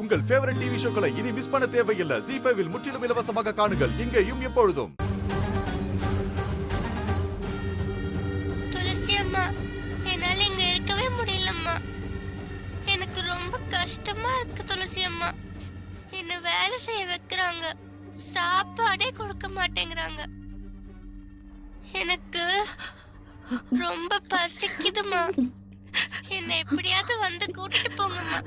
உங்கள் favourite TV ஷோக்களை இனி miss பண்ண தேவையில்லை. ZEE5 இல் முற்றிலும் இலவசமாக காணுங்கள். இங்கேயும் எப்பொழுதும். துளசி அம்மா, என்னால இங்க இருக்கவே முடியலம்மா. எனக்கு ரொம்ப கஷ்டமா இருக்கு துளசி அம்மா. என்ன வேலை செய்ய வைக்கிறாங்க, சாப்பாடே கொடுக்க மாட்டேங்கிறாங்க. எனக்கு ரொம்ப பசிக்குதுமா. என்ன எப்படியாவது வந்து கூட்டிட்டு போங்கம்மா.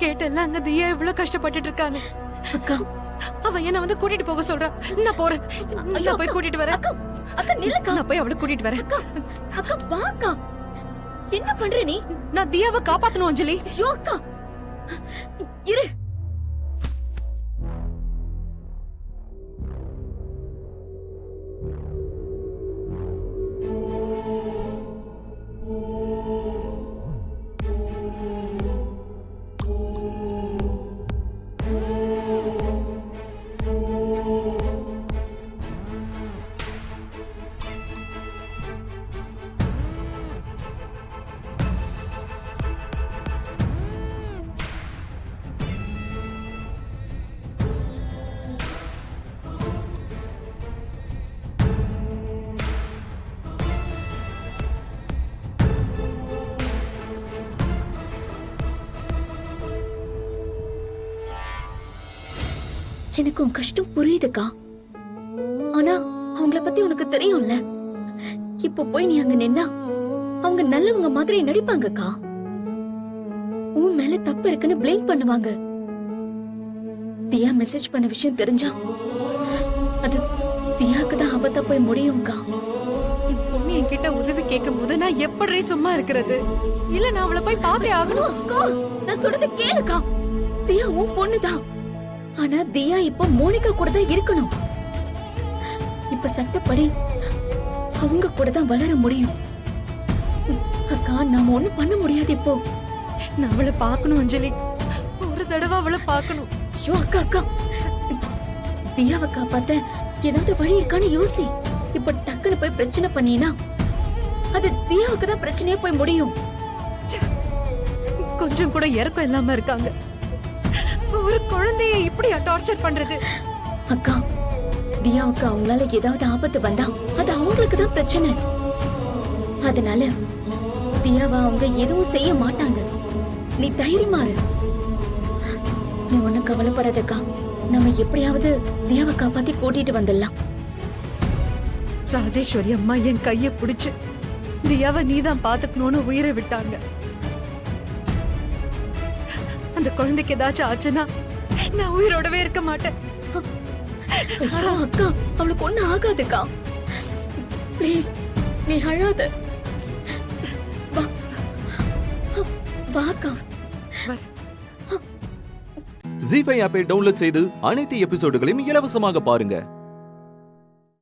கேட்டல அங்க தியா எவ்வளவு கஷ்டப்பட்டுட்டு இருக்காங்க. அக்கா, அவ என்ன வந்து கூட்டிட்டு போக சொல்றா. நான் போறேன். நான் போய் கூட்டிட்டு வரேன். அக்கா நில்லுக்கா. நான் போய் அவளை கூட்டிட்டு வரேன். அக்கா வா அக்கா. என்ன பண்ற நீ? நான் தியாவை காப்பாத்தணும் அஞ்சலி. ஐயோ அக்கா இரு. எனக்கு உன் கஷ்டம் புரியுதுக்கா. ஆனா அவங்கள பத்தி உனக்கு தெரியும்ல. இப்போ போய் நீ அங்க நின்னா அவங்க நல்லவங்க மாதிரி நடிப்பாங்கக்கா. உன் மேல தப்பு இருக்குன்னு பிளேம் பண்ணுவாங்க. தியா மெசேஜ் பண்ண விஷயம் தெரிஞ்சா அது தியாக்கு தான் ஆபத்தா போய் முடியும்க்கா. என் பொண்ணு என்கிட்ட உதவி கேட்கும் போது நான் எப்படி சும்மா இருக்கிறது? இல்ல நான் அவளை போய் பார்த்தே ஆகணும். அக்கா நான் சொல்றத கேளுக்கா. தியா உன் பொண்ணுதான். ஆனா தியா இப்ப மோனிகா கூட தான் இருக்கணும். இப்ப சட்டப்படி அவங்க கூட தான் வளர முடியும். அக்கா நாம ஒண்ணும் பண்ண முடியாது இப்போ. நான் அவளை பார்க்கணும் அஞ்சலி. ஒரு தடவை அவளை பார்க்கணும். ஐயோ அக்கா அக்கா, தியாவை காப்பாத்த ஏதாவது வழி இருக்கான்னு யோசி. இப்ப டக்குன்னு போய் பிரச்சனை பண்ணினா அது தியாவுக்கு தான் பிரச்சனையே போய் முடியும். கொஞ்சம் கூட இறக்கம் இல்லாம இருக்காங்க. ஒரு குழந்தையை இப்படி டார்ச்சர் பண்றது. அக்கா தியாவுக்கு அவங்களால ஏதாவது ஆபத்து வந்தா அது அவங்களுக்கு தான் பிரச்சனை. அதனால தியாவை அவங்க எதுவும் செய்ய மாட்டாங்க. நீ தைரியமா இரு. நீ ஒண்ணும் கவலைப்படாதக்கா. நம்ம எப்படியாவது தியாவை காப்பாத்தி கூட்டிட்டு வந்துடலாம். ராஜேஸ்வரி அம்மா என் கைய பிடிச்சு தியாவை நீதான் பாத்துக்கணும்னு உயிரை விட்டாங்க. அந்த குழந்தைக்கு ஏதாச்சும் ஆச்சுன்னா நான் உயிரோடவே இருக்க மாட்டேன். அக்கா அவளுக்கு ஒண்ணு ஆகாதுக்கா. ப்ளீஸ் நீ அழாத. வாக்கா. ZEE5 ஆப்பை டவுன்லோட் செய்து அனைத்து எபிசோடுகளையும் இலவசமாக பாருங்க.